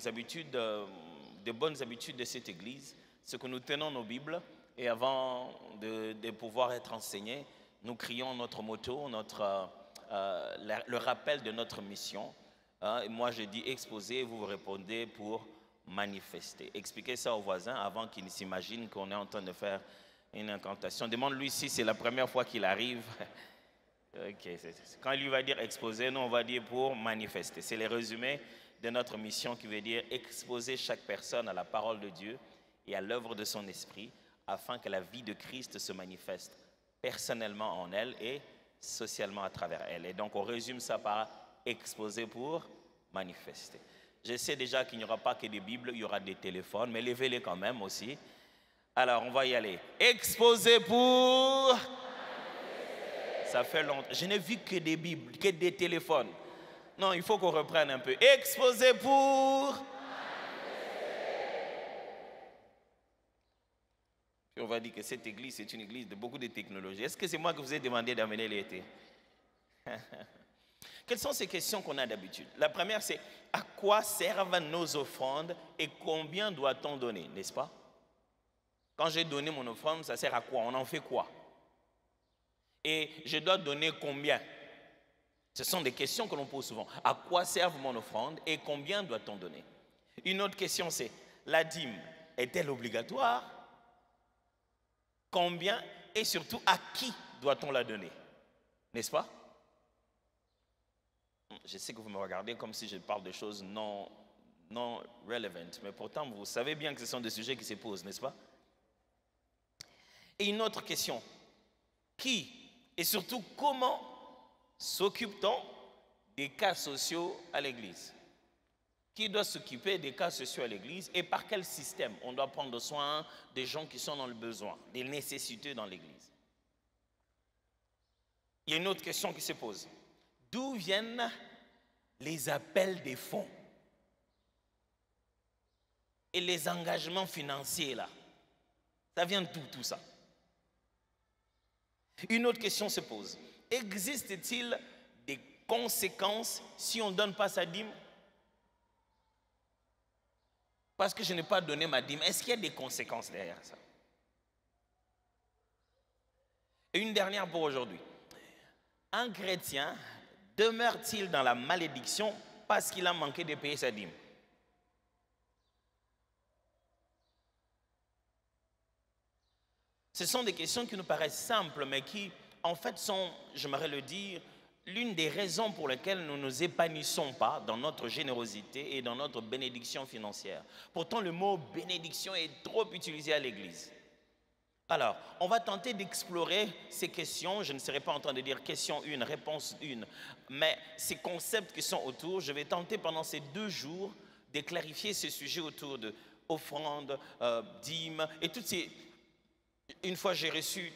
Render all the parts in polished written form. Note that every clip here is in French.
nos habitudes, des bonnes habitudes de cette église, c'est que nous tenons nos Bibles et avant de pouvoir être enseignés, nous crions notre motto, le rappel de notre mission. Et moi, je dis exposer, vous répondez pour manifester. Expliquez ça aux voisins avant qu'ils ne s'imaginent qu'on est en train de faire une incantation. Demande-lui si c'est la première fois qu'il arrive. Okay. Quand il lui va dire exposer, nous on va dire pour manifester. C'est le résumé de notre mission qui veut dire exposer chaque personne à la parole de Dieu et à l'œuvre de son esprit afin que la vie de Christ se manifeste personnellement en elle et socialement à travers elle. Et donc on résume ça par exposer pour manifester. Je sais déjà qu'il n'y aura pas que des Bibles, il y aura des téléphones, mais levez-les quand même aussi. Alors on va y aller. Exposer pour... Ça fait longtemps. Je n'ai vu que des Bibles, que des téléphones. Non, il faut qu'on reprenne un peu. Exposer pour... Puis on va dire que cette église, c'est une église de beaucoup de technologies. Est-ce que c'est moi qui vous ai demandé d'amener les thés? Quelles sont ces questions qu'on a d'habitude? La première, c'est à quoi servent nos offrandes et combien doit-on donner, n'est-ce pas? Quand j'ai donné mon offrande, ça sert à quoi? On en fait quoi? Et je dois donner combien? Ce sont des questions que l'on pose souvent. À quoi servent mon offrande et combien doit-on donner? Une autre question, c'est la dîme est-elle obligatoire? Combien et surtout à qui doit-on la donner? N'est-ce pas? Je sais que vous me regardez comme si je parle de choses non relevant, mais pourtant vous savez bien que ce sont des sujets qui se posent, n'est-ce pas? Et une autre question, qui et surtout comment s'occupe-t-on des cas sociaux à l'église? Qui doit s'occuper des cas sociaux à l'église et par quel système on doit prendre soin des gens qui sont dans le besoin, des nécessités dans l'église? Il y a une autre question qui se pose. D'où viennent les appels des fonds et les engagements financiers là? Ça vient de tout ça. Une autre question se pose. Existe-t-il des conséquences si on ne donne pas sa dîme? Parce que je n'ai pas donné ma dîme. Est-ce qu'il y a des conséquences derrière ça? Et une dernière pour aujourd'hui. Un chrétien demeure-t-il dans la malédiction parce qu'il a manqué de payer sa dîme? Ce sont des questions qui nous paraissent simples, mais qui, en fait, sont, j'aimerais le dire, l'une des raisons pour lesquelles nous ne nous épanouissons pas dans notre générosité et dans notre bénédiction financière. Pourtant, le mot bénédiction est trop utilisé à l'Église. Alors, on va tenter d'explorer ces questions. Je ne serai pas en train de dire question 1, réponse 1, mais ces concepts qui sont autour, je vais tenter pendant ces 2 jours de clarifier ces sujets autour de offrandes, dîmes et toutes ces... Une fois, j'ai reçu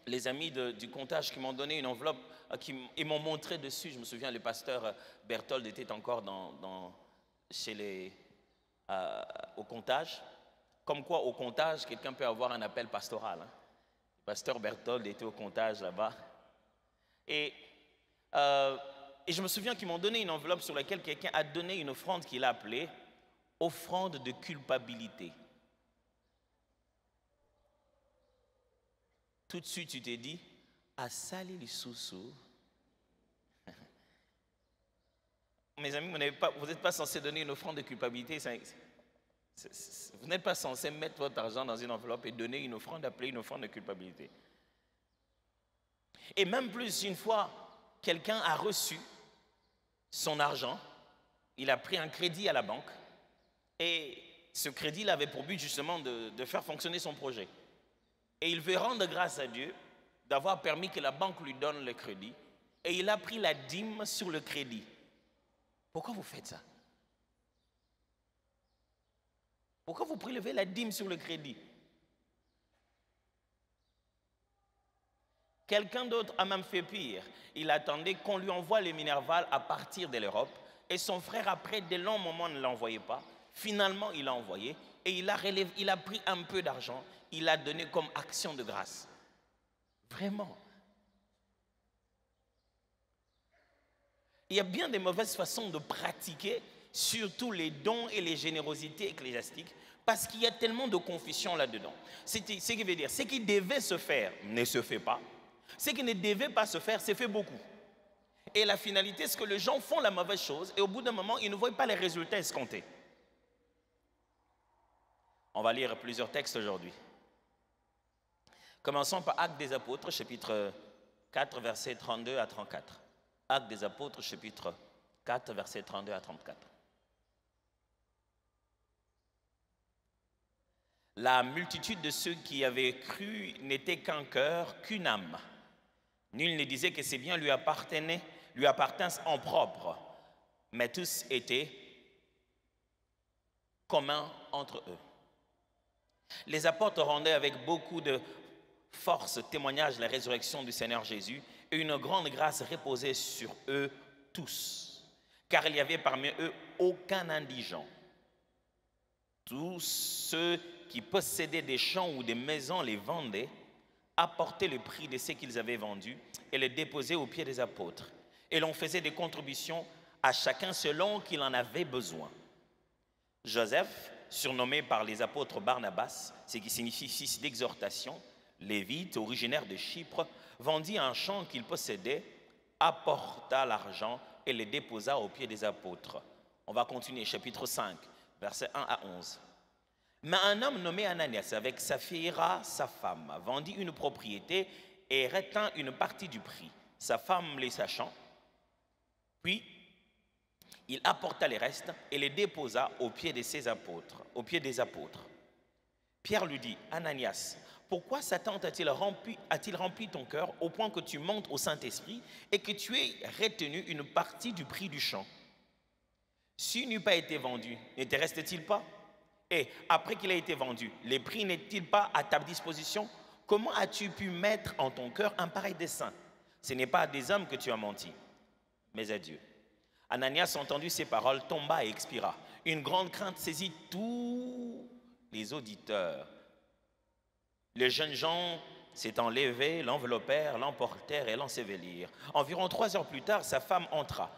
les amis du comptage qui m'ont donné une enveloppe et m'ont montré dessus. Je me souviens, le pasteur Berthold était encore au comptage. Comme quoi, au comptage, quelqu'un peut avoir un appel pastoral. Hein. Le pasteur Berthold était au comptage là-bas. Et je me souviens qu'ils m'ont donné une enveloppe sur laquelle quelqu'un a donné une offrande qu'il a appelée offrande de culpabilité. Tout de suite, tu t'es dit, à saler les sous-sous. Mes amis, vous n'êtes pas censé donner une offrande de culpabilité. Vous n'êtes pas censé mettre votre argent dans une enveloppe et donner une offrande, appelée une offrande de culpabilité. Et même plus, une fois, quelqu'un a reçu son argent, il a pris un crédit à la banque, et ce crédit il avait pour but justement de faire fonctionner son projet. Et il veut rendre grâce à Dieu d'avoir permis que la banque lui donne le crédit. Et il a pris la dîme sur le crédit. Pourquoi vous faites ça? Pourquoi vous prélevez la dîme sur le crédit? Quelqu'un d'autre a même fait pire. Il attendait qu'on lui envoie les Minerval à partir de l'Europe. Et son frère, après de longs moments, ne l'envoyait pas. Finalement, il l'a envoyé. Et il a pris un peu d'argent. Il a donné comme action de grâce. Vraiment. Il y a bien des mauvaises façons de pratiquer surtout les dons et les générosités ecclésiastiques, parce qu'il y a tellement de confusion là-dedans. Ce qui veut dire, ce qui devait se faire ne se fait pas. Ce qui ne devait pas se faire, c'est fait beaucoup. Et la finalité, c'est que les gens font la mauvaise chose et au bout d'un moment, ils ne voient pas les résultats escomptés. On va lire plusieurs textes aujourd'hui. Commençons par Actes des Apôtres, chapitre 4, versets 32 à 34. Actes des Apôtres, chapitre 4, versets 32 à 34. La multitude de ceux qui avaient cru n'était qu'un cœur, qu'une âme. Nul ne disait que ses biens lui appartinssent en propre, mais tous étaient communs entre eux. Les apôtres rendaient avec beaucoup de force témoignage de la résurrection du Seigneur Jésus, et une grande grâce reposait sur eux tous, car il n'y avait parmi eux aucun indigent. Tous ceux qui possédaient des champs ou des maisons les vendaient, apportaient le prix de ce qu'ils avaient vendu et les déposaient aux pieds des apôtres. Et l'on faisait des contributions à chacun selon qu'il en avait besoin. Joseph, surnommé par les apôtres Barnabas, ce qui signifie fils d'exhortation, lévite, originaire de Chypre, vendit un champ qu'il possédait, apporta l'argent et le déposa aux pieds des apôtres. On va continuer, chapitre 5, versets 1 à 11. Mais un homme nommé Ananias, avec Saphira, sa femme, vendit une propriété et retint une partie du prix. Sa femme les sachant, puis il apporta les restes et les déposa aux pieds de ses apôtres, aux pieds des apôtres. Pierre lui dit, Ananias, pourquoi Satan a-t-il rempli ton cœur au point que tu montes au Saint-Esprit et que tu aies retenu une partie du prix du champ? S'il n'eût pas été vendu, ne te reste-t-il pas? Et après qu'il ait été vendu, les prix n'est-il pas à ta disposition? Comment as-tu pu mettre en ton cœur un pareil dessein? Ce n'est pas à des hommes que tu as menti, mais à Dieu. Ananias, entendu ces paroles, tomba et expira. Une grande crainte saisit tous les auditeurs. Les jeunes gens s'étant levés, l'enveloppèrent, l'emportèrent et l'ensevelirent. Environ 3 heures plus tard, sa femme entra,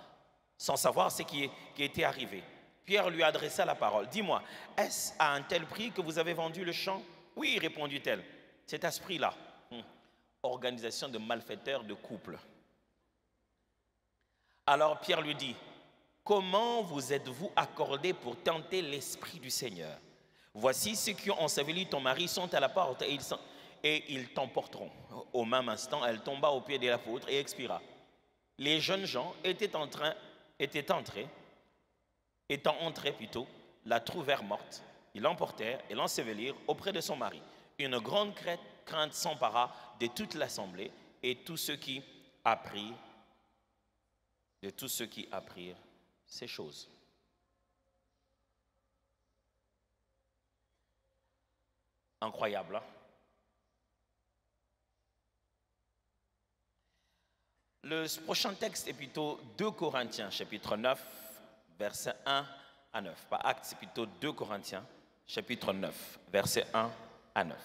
sans savoir ce qui était arrivé. Pierre lui adressa la parole. « Dis-moi, est-ce à un tel prix que vous avez vendu le champ? » « Oui, répondit-elle, c'est à ce prix-là. » Organisation de malfaiteurs de couple. Alors Pierre lui dit, « Comment vous êtes-vous accordés pour tenter l'Esprit du Seigneur? Voici ceux qui ont enseveli ton mari sont à la porte et ils t'emporteront. » Au même instant, elle tomba aux pieds de l'apôtre et expira. Les jeunes gens étant entrés, la trouvèrent morte. Ils l'emportèrent et l'ensevelirent auprès de son mari. Une grande crainte s'empara de toute l'assemblée et tous ceux qui apprirent ces choses. Incroyable, hein? Le prochain texte est plutôt 2 Corinthiens, chapitre 9, versets 1 à 9. Pas Actes, c'est plutôt 2 Corinthiens, chapitre 9, versets 1 à 9.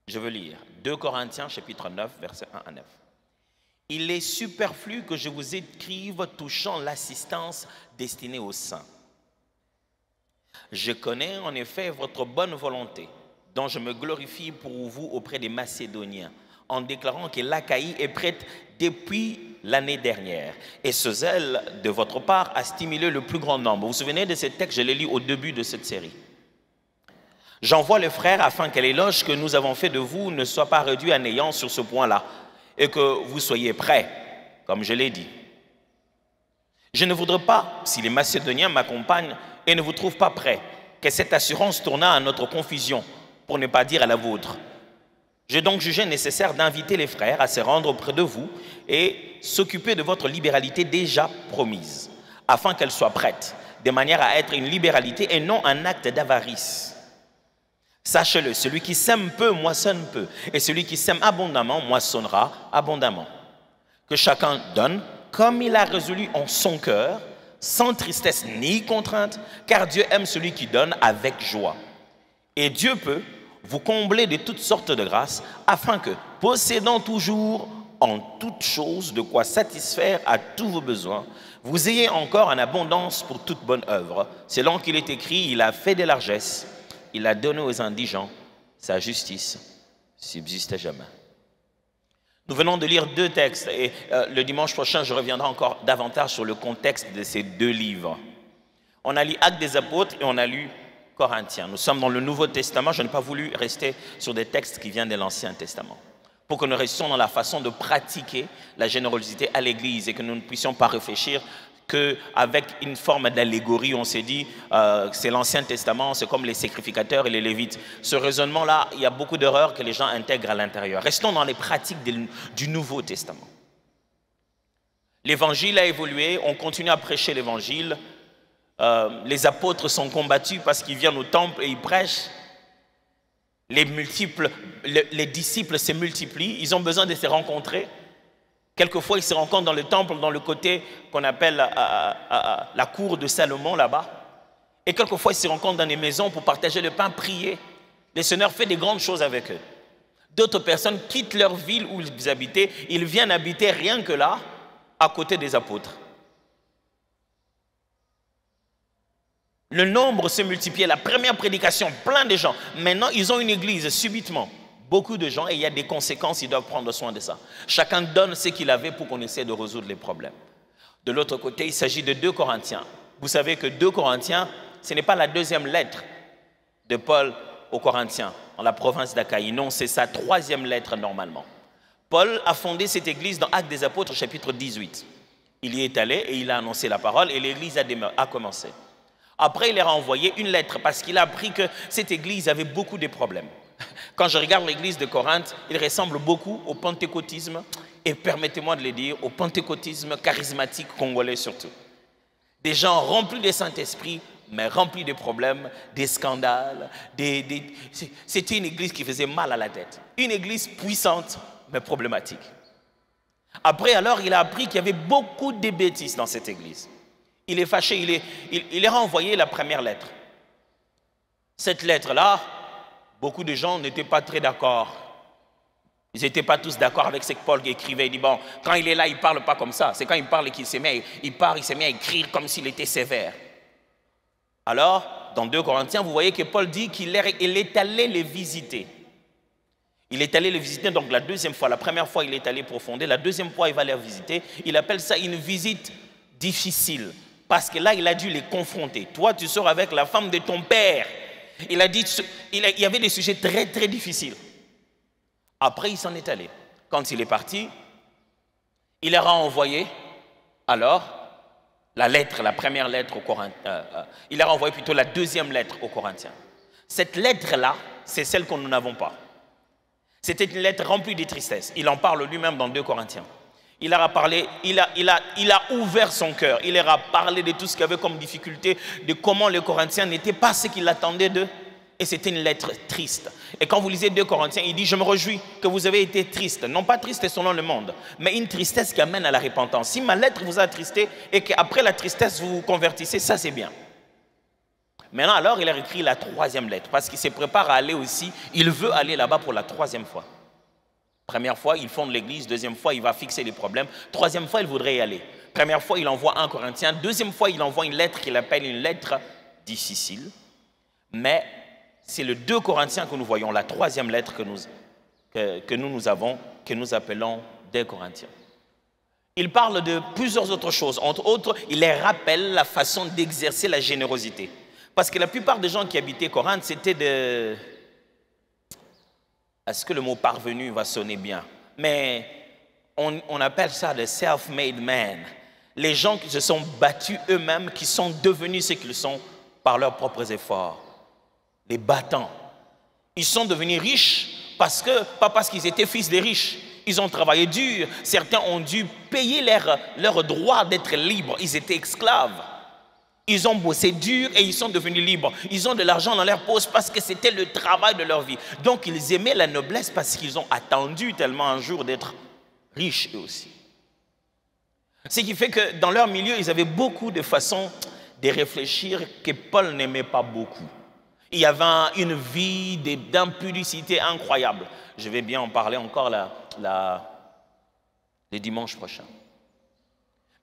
Je veux lire 2 Corinthiens, chapitre 9, versets 1 à 9. Il est superflu que je vous écrive touchant l'assistance destinée aux saints. Je connais en effet votre bonne volonté, dont je me glorifie pour vous auprès des Macédoniens, en déclarant que l'Achaïe est prête depuis l'année dernière. Et ce zèle de votre part a stimulé le plus grand nombre. Vous vous souvenez de ce texte, je l'ai lu au début de cette série. J'envoie les frères afin que l'éloge que nous avons fait de vous ne soit pas réduit à néant sur ce point-là, et que vous soyez prêts, comme je l'ai dit. Je ne voudrais pas, si les Macédoniens m'accompagnent et ne vous trouvent pas prêts, que cette assurance tournât à notre confusion, pour ne pas dire à la vôtre. J'ai donc jugé nécessaire d'inviter les frères à se rendre auprès de vous et s'occuper de votre libéralité déjà promise, afin qu'elle soit prête, de manière à être une libéralité et non un acte d'avarice. Sachez-le, celui qui sème peu moissonne peu, et celui qui sème abondamment moissonnera abondamment. Que chacun donne comme il a résolu en son cœur, sans tristesse ni contrainte, car Dieu aime celui qui donne avec joie. Et Dieu peut vous combler de toutes sortes de grâces, afin que, possédant toujours en toutes choses de quoi satisfaire à tous vos besoins, vous ayez encore en abondance pour toute bonne œuvre. Selon qu'il est écrit, il a fait des largesses, il a donné aux indigents, sa justice subsiste à jamais. Nous venons de lire 2 textes et le dimanche prochain, je reviendrai encore davantage sur le contexte de ces 2 livres. On a lu Actes des Apôtres et on a lu Corinthiens. Nous sommes dans le Nouveau Testament, je n'ai pas voulu rester sur des textes qui viennent de l'Ancien Testament, pour que nous restions dans la façon de pratiquer la générosité à l'Église et que nous ne puissions pas réfléchir qu'avec une forme d'allégorie, on s'est dit c'est l'Ancien Testament, c'est comme les sacrificateurs et les Lévites. Ce raisonnement-là, il y a beaucoup d'erreurs que les gens intègrent à l'intérieur. Restons dans les pratiques du Nouveau Testament. L'Évangile a évolué, on continue à prêcher l'Évangile. Les apôtres sont combattus parce qu'ils viennent au temple et ils prêchent. Les disciples se multiplient, ils ont besoin de se rencontrer. Quelquefois, ils se rencontrent dans le temple, dans le côté qu'on appelle la cour de Salomon, là-bas. Et quelquefois, ils se rencontrent dans des maisons pour partager le pain, prier. Le Seigneur fait des grandes choses avec eux. D'autres personnes quittent leur ville où ils habitaient, ils viennent habiter rien que là, à côté des apôtres. Le nombre se multipliait. La première prédication, plein de gens. Maintenant, ils ont une église subitement. Beaucoup de gens, et il y a des conséquences, ils doivent prendre soin de ça. Chacun donne ce qu'il avait pour qu'on essaie de résoudre les problèmes. De l'autre côté, il s'agit de 2 Corinthiens. Vous savez que 2 Corinthiens, ce n'est pas la 2e lettre de Paul aux Corinthiens, dans la province d'Achaïe. Non, c'est sa 3e lettre normalement. Paul a fondé cette église dans Actes des Apôtres, chapitre 18. Il y est allé et il a annoncé la parole et l'église a commencé. Après, il leur a envoyé une lettre parce qu'il a appris que cette église avait beaucoup de problèmes. Quand je regarde l'église de Corinthe, il ressemble beaucoup au pentecôtisme et permettez-moi de le dire, au pentecôtisme charismatique congolais surtout. Des gens remplis de Saint-Esprit, mais remplis de problèmes, des scandales. C'était une église qui faisait mal à la tête. Une église puissante, mais problématique. Après, alors, il a appris qu'il y avait beaucoup de bêtises dans cette église. Il est fâché, il a renvoyé la première lettre. Cette lettre-là, beaucoup de gens n'étaient pas très d'accord. Ils n'étaient pas tous d'accord avec ce que Paul écrivait. Il dit, bon, quand il est là, il ne parle pas comme ça. C'est quand il parle qu'il s'est mis à écrire comme s'il était sévère. Alors, dans 2 Corinthiens, vous voyez que Paul dit qu'il est allé les visiter. Il est allé les visiter donc la 2e fois. La première fois, il est allé profonder. La 2e fois, il va les visiter. Il appelle ça une visite difficile. Parce que là, il a dû les confronter. Toi, tu sors avec la femme de ton père. Il a dit, il y avait des sujets très, très difficiles. Après, il s'en est allé. Quand il est parti, il leur a envoyé, alors, la première lettre aux Corinthiens. Il leur a envoyé plutôt la 2e lettre aux Corinthiens. Cette lettre-là, c'est celle que nous n'avons pas. C'était une lettre remplie de tristesse. Il en parle lui-même dans 2 Corinthiens. Il leur a parlé, il a ouvert son cœur. Il leur a parlé de tout ce qu'il y avait comme difficulté, de comment les Corinthiens n'étaient pas ce qu'il attendait d'eux. Et c'était une lettre triste. Et quand vous lisez 2 Corinthiens, il dit, je me réjouis que vous avez été triste. Non pas triste selon le monde, mais une tristesse qui amène à la repentance. Si ma lettre vous a attristé et qu'après la tristesse vous vous convertissez, ça c'est bien. Maintenant alors, il a écrit la 3e lettre parce qu'il se prépare à aller aussi. Il veut aller là-bas pour la 3e fois. Première fois, il fonde l'église. 2e fois, il va fixer les problèmes. 3e fois, il voudrait y aller. Première fois, il envoie 1 Corinthien. 2e fois, il envoie une lettre qu'il appelle une lettre difficile. Mais c'est le 2 Corinthiens que nous voyons, la 3e lettre que nous avons, que nous appelons 2 Corinthiens. Il parle de plusieurs autres choses. Entre autres, il les rappelle la façon d'exercer la générosité. Parce que la plupart des gens qui habitaient Corinthe, c'était de... Est-ce que le mot parvenu va sonner bien? Mais on appelle ça le self-made man. Les gens qui se sont battus eux-mêmes, qui sont devenus ce qu'ils sont par leurs propres efforts. Les battants. Ils sont devenus riches pas parce qu'ils étaient fils des riches. Ils ont travaillé dur. Certains ont dû payer leur droit d'être libres. Ils étaient esclaves. Ils ont bossé dur et ils sont devenus libres. Ils ont de l'argent dans leur poche parce que c'était le travail de leur vie. Donc ils aimaient la noblesse parce qu'ils ont attendu tellement un jour d'être riches eux aussi. Ce qui fait que dans leur milieu, ils avaient beaucoup de façons de réfléchir que Paul n'aimait pas beaucoup. Il y avait une vie d'impudicité incroyable. Je vais bien en parler encore le dimanche prochain.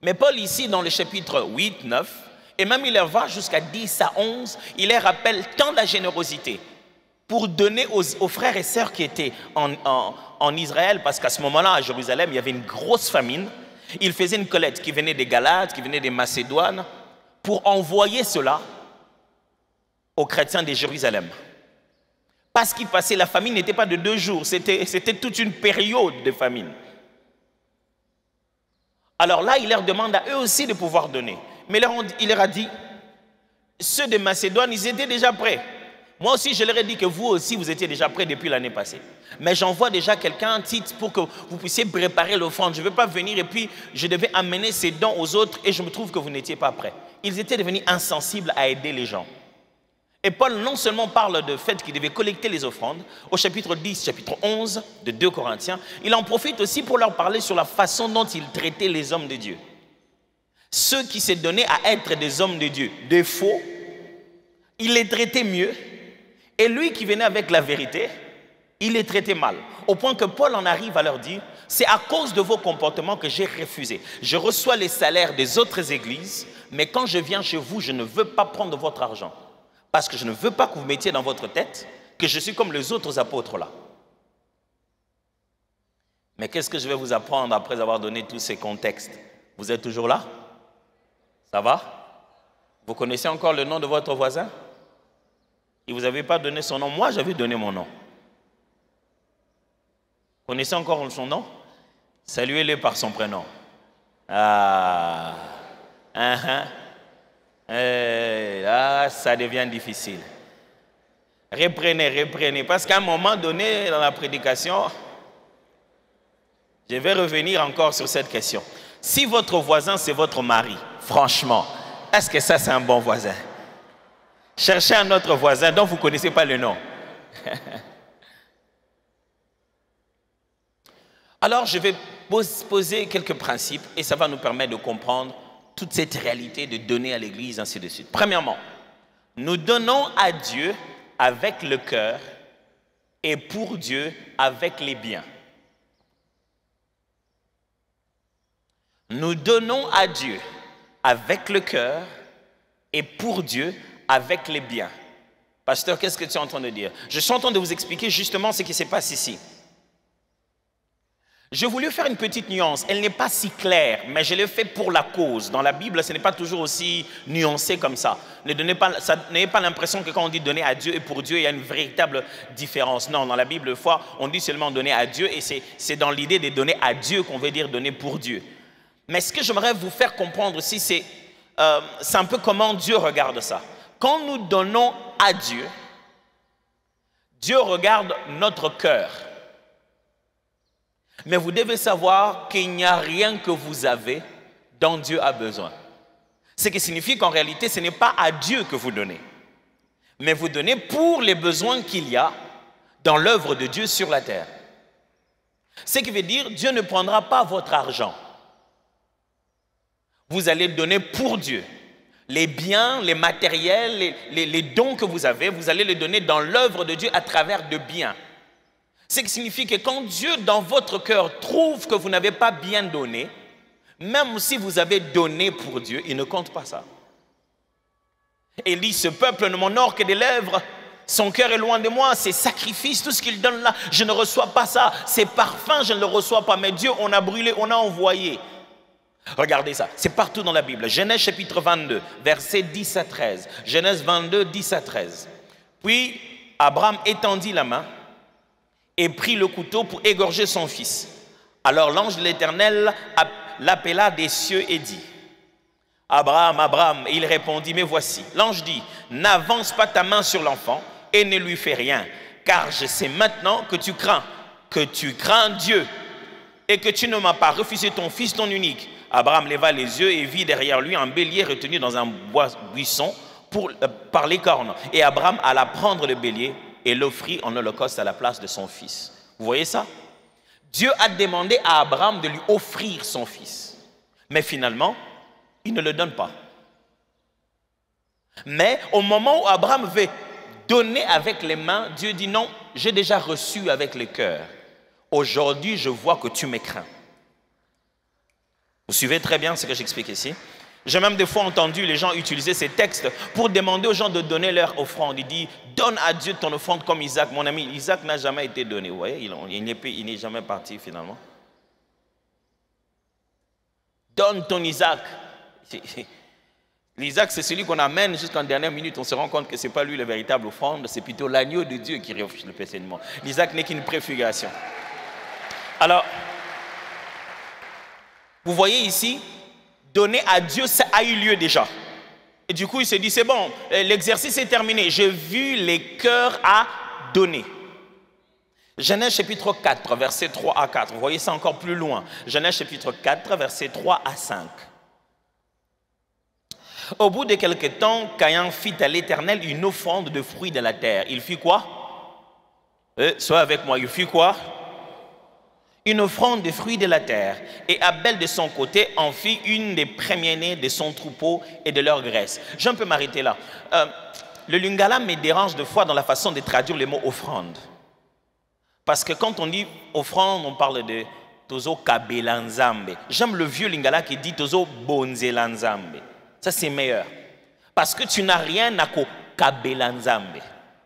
Mais Paul ici, dans le chapitre 8, 9, et même il va jusqu'à 10 à 11, il les rappelle tant la générosité pour donner aux frères et sœurs qui étaient en Israël, parce qu'à ce moment-là, à Jérusalem, il y avait une grosse famine. Il faisait une collecte qui venait des Galates, qui venait des Macédoines, pour envoyer cela aux chrétiens de Jérusalem. Parce qu'il passait, la famine n'était pas de 2 jours, c'était toute une période de famine. Alors là, il leur demande à eux aussi de pouvoir donner. Mais il leur a dit, ceux de Macédoine, ils étaient déjà prêts. Moi aussi, je leur ai dit que vous aussi, vous étiez déjà prêts depuis l'année passée. Mais j'envoie déjà quelqu'un, Tite, pour que vous puissiez préparer l'offrande. Je ne veux pas venir et puis je devais amener ces dons aux autres et je me trouve que vous n'étiez pas prêts. Ils étaient devenus insensibles à aider les gens. Et Paul non seulement parle du fait qu'il devait collecter les offrandes, au chapitre 10, chapitre 11 de 2 Corinthiens, il en profite aussi pour leur parler sur la façon dont il traitait les hommes de Dieu. Ceux qui s'est donné à être des hommes de Dieu, des faux, il les traitait mieux. Et lui qui venait avec la vérité, il les traitait mal. Au point que Paul en arrive à leur dire, c'est à cause de vos comportements que j'ai refusé. Je reçois les salaires des autres églises, mais quand je viens chez vous, je ne veux pas prendre votre argent. Parce que je ne veux pas que vous mettiez dans votre tête que je suis comme les autres apôtres là. Mais qu'est-ce que je vais vous apprendre après avoir donné tous ces contextes? Vous êtes toujours là? Ça va? Vous connaissez encore le nom de votre voisin? Et vous n'avez pas donné son nom. Moi, j'avais donné mon nom. Vous connaissez encore son nom? Saluez-le par son prénom. Ah. Là, ça devient difficile. Reprenez. Parce qu'à un moment donné, dans la prédication, je vais revenir encore sur cette question. Si votre voisin, c'est votre mari, franchement, est-ce que ça, c'est un bon voisin? Cherchez un autre voisin dont vous ne connaissez pas le nom. Alors, je vais poser quelques principes et ça va nous permettre de comprendre toute cette réalité de donner à l'Église, ainsi de suite. Premièrement, nous donnons à Dieu avec le cœur et pour Dieu avec les biens. Nous donnons à Dieu avec le cœur et pour Dieu avec les biens. Pasteur, qu'est-ce que tu es en train de dire? Je suis en train de vous expliquer justement ce qui se passe ici. Je voulais faire une petite nuance. Elle n'est pas si claire, mais je l'ai fait pour la cause. Dans la Bible, ce n'est pas toujours aussi nuancé comme ça. N'ayez pas l'impression que quand on dit donner à Dieu et pour Dieu, il y a une véritable différence. Non, dans la Bible, des fois, on dit seulement donner à Dieu et c'est dans l'idée de donner à Dieu qu'on veut dire donner pour Dieu. Mais ce que j'aimerais vous faire comprendre aussi, c'est un peu comment Dieu regarde ça. Quand nous donnons à Dieu, Dieu regarde notre cœur. Mais vous devez savoir qu'il n'y a rien que vous avez dont Dieu a besoin. Ce qui signifie qu'en réalité, ce n'est pas à Dieu que vous donnez. Mais vous donnez pour les besoins qu'il y a dans l'œuvre de Dieu sur la terre. Ce qui veut dire, Dieu ne prendra pas votre argent. Vous allez donner pour Dieu. Les biens, les matériels, les dons que vous allez les donner dans l'œuvre de Dieu à travers de biens. Ce qui signifie que quand Dieu, dans votre cœur, trouve que vous n'avez pas bien donné, même si vous avez donné pour Dieu, il ne compte pas ça. Et il dit, ce peuple ne m'honore que des lèvres, son cœur est loin de moi, ses sacrifices, tout ce qu'il donne là, je ne reçois pas ça, ses parfums, je ne le reçois pas, mais Dieu, on a brûlé, on a envoyé. Regardez ça, c'est partout dans la Bible. Genèse chapitre 22, versets 10 à 13. Genèse 22, 10 à 13. Puis, Abraham étendit la main et prit le couteau pour égorger son fils. Alors l'ange de l'Éternel l'appela des cieux et dit, « Abraham, Abraham !» Et il répondit, « Mais voici. » L'ange dit, « N'avance pas ta main sur l'enfant et ne lui fais rien, car je sais maintenant que tu crains Dieu et que tu ne m'as pas refusé ton fils, ton unique. » Abraham leva les yeux et vit derrière lui un bélier retenu dans un buisson par les cornes. Et Abraham alla prendre le bélier et l'offrit en holocauste à la place de son fils. Vous voyez ça? Dieu a demandé à Abraham de lui offrir son fils. Mais finalement, il ne le donne pas. Mais au moment où Abraham veut donner avec les mains, Dieu dit non, j'ai déjà reçu avec le cœur. Aujourd'hui, je vois que tu me crains. Vous suivez très bien ce que j'explique ici. J'ai même des fois entendu les gens utiliser ces textes pour demander aux gens de donner leur offrande. Il dit, donne à Dieu ton offrande comme Isaac. Mon ami, Isaac n'a jamais été donné. Vous voyez, il n'est jamais parti finalement. Donne ton Isaac. L'Isaac, c'est celui qu'on amène jusqu'en dernière minute. On se rend compte que ce n'est pas lui le véritable offrande, c'est plutôt l'agneau de Dieu qui refuse le péché du monde. L'Isaac n'est qu'une préfiguration. Alors, vous voyez ici, donner à Dieu, ça a eu lieu déjà. Et du coup, il s'est dit, c'est bon, l'exercice est terminé. J'ai vu les cœurs à donner. Genèse chapitre 4, versets 3 à 4. Vous voyez ça encore plus loin. Genèse chapitre 4, versets 3 à 5. Au bout de quelque temps, Caïn fit à l'Éternel une offrande de fruits de la terre. Il fit quoi? Sois avec moi, il fit quoi? Une offrande de fruits de la terre. Et Abel de son côté en fit une des premiers-nés de son troupeau et de leur graisse. Je peux m'arrêter là. Le lingala me dérange de fois dans la façon de traduire les mots offrande. Parce que quand on dit offrande, on parle de tozo kabelanzambe. J'aime le vieux lingala qui dit tozo bonzelanzambe. Ça, c'est meilleur. Parce que tu n'as rien à kabelanzambe.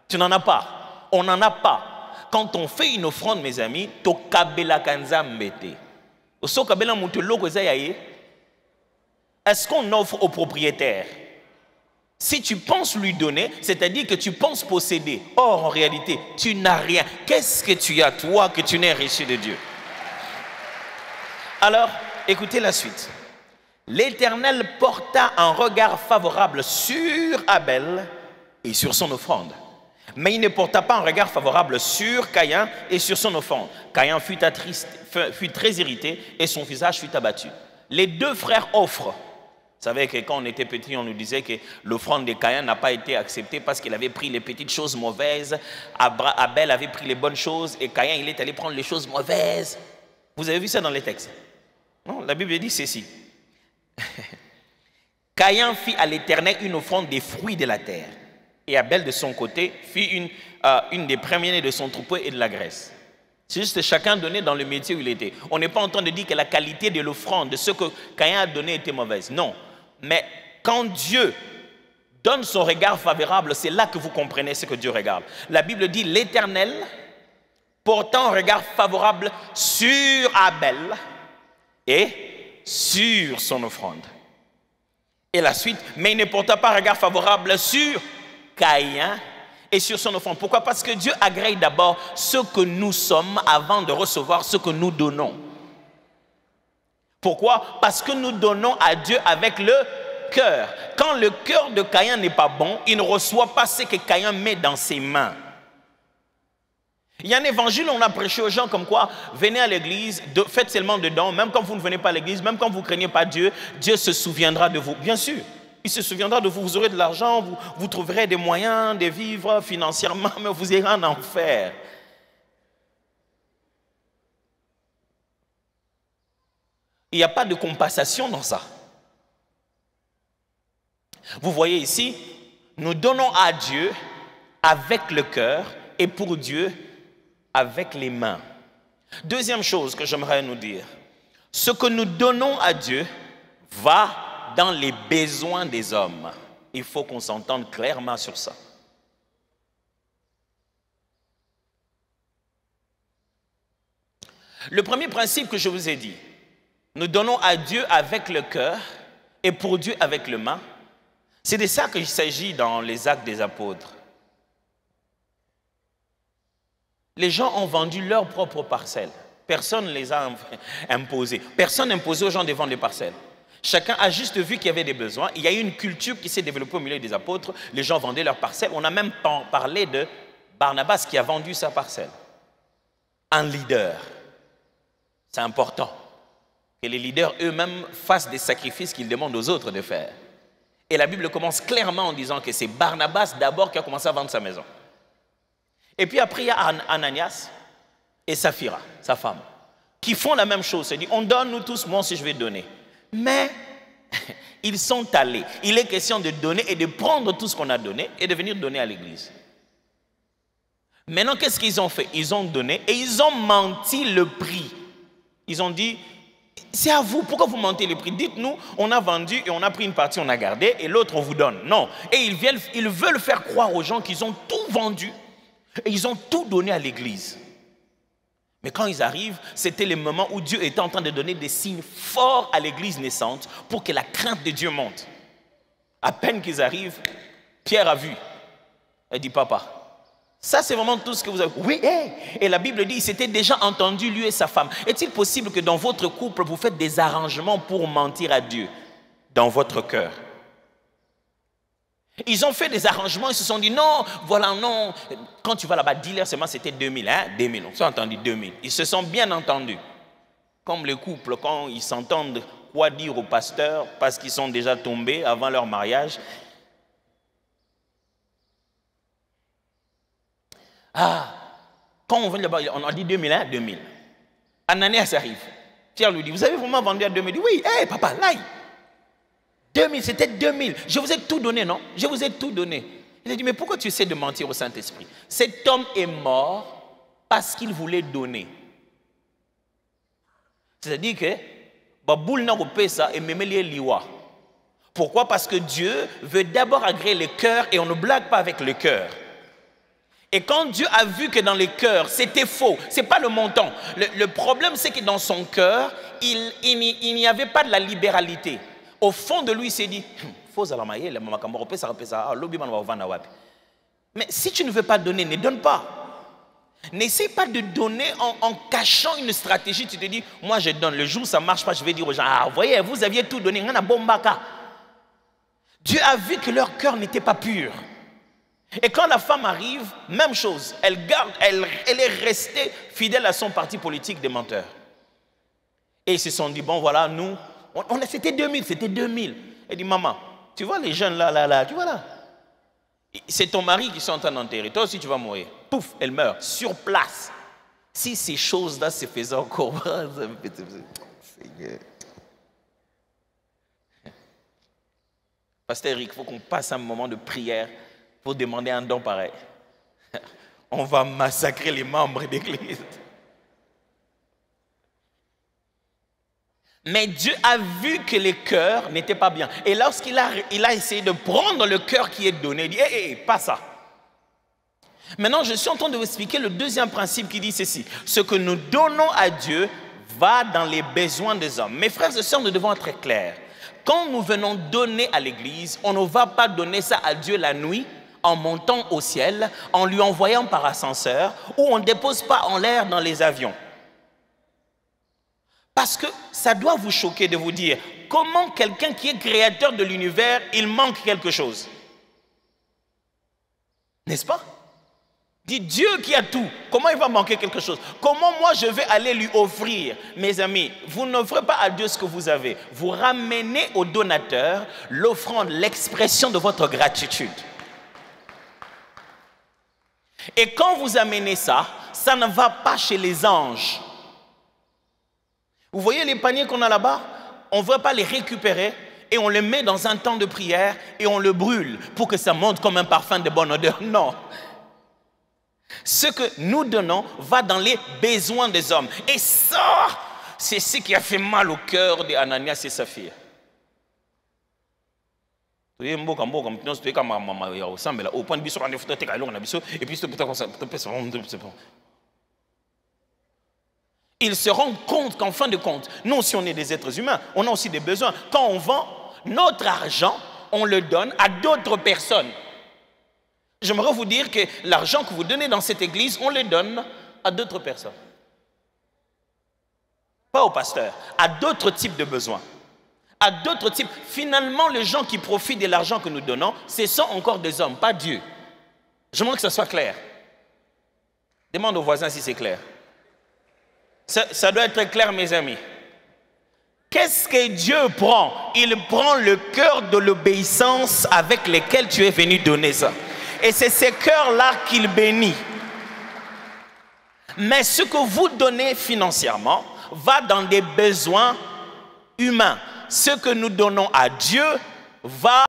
Tu n'en as pas. On n'en a pas. Quand on fait une offrande, mes amis, to kabelakanzambe te. Est-ce qu'on offre au propriétaire? Si tu penses lui donner, c'est-à-dire que tu penses posséder. Or, en réalité, tu n'as rien. Qu'est-ce que tu as, toi, que tu n'es reçu de Dieu? Alors, écoutez la suite. L'Éternel porta un regard favorable sur Abel et sur son offrande. Mais il ne porta pas un regard favorable sur Caïn et sur son offrande. Caïn fut très irrité et son visage fut abattu. Les deux frères offrent. Vous savez que quand on était petit, on nous disait que l'offrande de Caïn n'a pas été acceptée parce qu'il avait pris les petites choses mauvaises. Abel avait pris les bonnes choses et Caïn, il est allé prendre les choses mauvaises. Vous avez vu ça dans les textes? Non, la Bible dit ceci. Caïn fit à l'Éternel une offrande des fruits de la terre. Et Abel, de son côté, fit une des premiers-nés de son troupeau et de la graisse. C'est juste chacun donné dans le métier où il était. On n'est pas en train de dire que la qualité de l'offrande, de ce que Caïn a donné était mauvaise. Non. Mais quand Dieu donne son regard favorable, c'est là que vous comprenez ce que Dieu regarde. La Bible dit l'Éternel portant un regard favorable sur Abel et sur son offrande. Et la suite, mais il ne porta pas un regard favorable sur Caïn et sur son offrande. Pourquoi? Parce que Dieu agrée d'abord ce que nous sommes avant de recevoir ce que nous donnons. Pourquoi? Parce que nous donnons à Dieu avec le cœur. Quand le cœur de Caïn n'est pas bon, il ne reçoit pas ce que Caïn met dans ses mains. Il y a un évangile, on a prêché aux gens comme quoi, venez à l'église, faites seulement dedans, même quand vous ne venez pas à l'église, même quand vous ne craignez pas Dieu, Dieu se souviendra de vous. Bien sûr, il se souviendra de vous, vous aurez de l'argent, vous trouverez des moyens de vivre financièrement, mais vous irez en enfer. Il n'y a pas de compensation dans ça. Vous voyez ici, nous donnons à Dieu avec le cœur et pour Dieu avec les mains. Deuxième chose que j'aimerais nous dire, ce que nous donnons à Dieu va dans les besoins des hommes. Il faut qu'on s'entende clairement sur ça. Le premier principe que je vous ai dit, nous donnons à Dieu avec le cœur et pour Dieu avec les mains. C'est de ça qu'il s'agit dans les Actes des Apôtres. Les gens ont vendu leurs propres parcelles. Personne ne les a imposées. Personne n'a imposé aux gens de vendre les parcelles. Chacun a juste vu qu'il y avait des besoins. Il y a eu une culture qui s'est développée au milieu des apôtres. Les gens vendaient leurs parcelles. On a même parlé de Barnabas qui a vendu sa parcelle. Un leader. C'est important que les leaders eux-mêmes fassent des sacrifices qu'ils demandent aux autres de faire. Et la Bible commence clairement en disant que c'est Barnabas d'abord qui a commencé à vendre sa maison. Et puis après, il y a Ananias et Saphira, sa femme, qui font la même chose. C'est-à-dire, on donne nous tous, moi aussi je vais donner. Mais ils sont allés. Il est question de donner et de prendre tout ce qu'on a donné et de venir donner à l'église. Maintenant, qu'est-ce qu'ils ont fait? Ils ont donné et ils ont menti le prix. Ils ont dit, C'est à vous. Pourquoi vous mentez le prix? Dites-nous, on a vendu et on a pris une partie, on a gardé, et l'autre, on vous donne. Non. Et ils veulent faire croire aux gens qu'ils ont tout vendu et ils ont tout donné à l'église. Mais quand ils arrivent, c'était le moment où Dieu était en train de donner des signes forts à l'église naissante pour que la crainte de Dieu monte. À peine qu'ils arrivent, Pierre a vu. Elle dit, papa, ça c'est vraiment tout ce que vous avez. Oui, et la Bible dit, il s'était déjà entendu, lui et sa femme. Est-il possible que dans votre couple, vous faites des arrangements pour mentir à Dieu dans votre cœur? Ils ont fait des arrangements, ils se sont dit, non, voilà, non. Quand tu vas là-bas, dealer seulement c'était 2000, hein, 2000, on s'est entendu 2000. Ils se sont bien entendus. Comme les couples, quand ils s'entendent quoi dire au pasteur, parce qu'ils sont déjà tombés avant leur mariage. Ah, quand on vient là-bas, on a dit 2000, hein, 2000. Ananias arrive. Pierre lui dit, vous avez vraiment vendu à 2000? Il dit, oui, hé, papa, là, 2000, c'était 2000. Je vous ai tout donné, non? Je vous ai tout donné. Il a dit, mais pourquoi tu essaies de mentir au Saint-Esprit? Cet homme est mort parce qu'il voulait donner. C'est-à-dire que, pourquoi? Parce que Dieu veut d'abord agréer le cœur et on ne blague pas avec le cœur. Et quand Dieu a vu que dans les cœurs, c'était faux, ce n'est pas le montant. Le problème, c'est que dans son cœur, il n'y avait pas de la libéralité. Au fond de lui, il s'est dit, mais si tu ne veux pas donner, ne donne pas. N'essaie pas de donner en cachant une stratégie. Tu te dis, moi je donne, le jour où ça ne marche pas, je vais dire aux gens, ah, vous voyez, vous aviez tout donné. Dieu a vu que leur cœur n'était pas pur. Et quand la femme arrive, même chose, elle est restée fidèle à son parti politique des menteurs. Et ils se sont dit, bon voilà, nous, c'était 2000, c'était 2000. Elle dit, maman, tu vois les jeunes là, tu vois là. C'est ton mari qui sont en train d'enterrer, toi aussi tu vas mourir. Pouf, elle meurt, sur place. Si ces choses-là se faisaient encore, Pasteur Eric, il faut qu'on passe un moment de prière pour demander un don pareil. On va massacrer les membres d'église. Mais Dieu a vu que les cœurs n'étaient pas bien. Et lorsqu'il a essayé de prendre le cœur qui est donné, il dit, hé, pas ça. Maintenant, je suis en train de vous expliquer le deuxième principe qui dit ceci. Ce que nous donnons à Dieu va dans les besoins des hommes. Mes frères et sœurs, nous devons être clairs. Quand nous venons donner à l'église, on ne va pas donner ça à Dieu la nuit, en montant au ciel, en lui envoyant par ascenseur, ou on ne dépose pas en l'air dans les avions. Parce que ça doit vous choquer de vous dire, comment quelqu'un qui est créateur de l'univers, il manque quelque chose? N'est-ce pas? Dit Dieu qui a tout, comment il va manquer quelque chose? Comment moi je vais aller lui offrir? Mes amis, vous n'offrez pas à Dieu ce que vous avez. Vous ramenez au donateur l'offrande, l'expression de votre gratitude. Et quand vous amenez ça, ça ne va pas chez les anges. Vous voyez les paniers qu'on a là-bas? On ne va pas les récupérer et on les met dans un temps de prière et on le brûle pour que ça monte comme un parfum de bonne odeur. Non. Ce que nous donnons va dans les besoins des hommes. Et ça, c'est ce qui a fait mal au cœur d'Ananias et Saphir. Et puis, ils se rendent compte qu'en fin de compte, nous aussi on est des êtres humains, on a aussi des besoins. Quand on vend notre argent, on le donne à d'autres personnes. J'aimerais vous dire que l'argent que vous donnez dans cette église, on le donne à d'autres personnes. Pas au pasteur, à d'autres types de besoins. À d'autres types. Finalement, les gens qui profitent de l'argent que nous donnons, ce sont encore des hommes, pas Dieu. J'aimerais que ça soit clair. Demande aux voisins si c'est clair. Ça doit être clair, mes amis. Qu'est-ce que Dieu prend? Il prend le cœur de l'obéissance avec lequel tu es venu donner ça. Et c'est ce cœur-là qu'il bénit. Mais ce que vous donnez financièrement va dans des besoins humains. Ce que nous donnons à Dieu va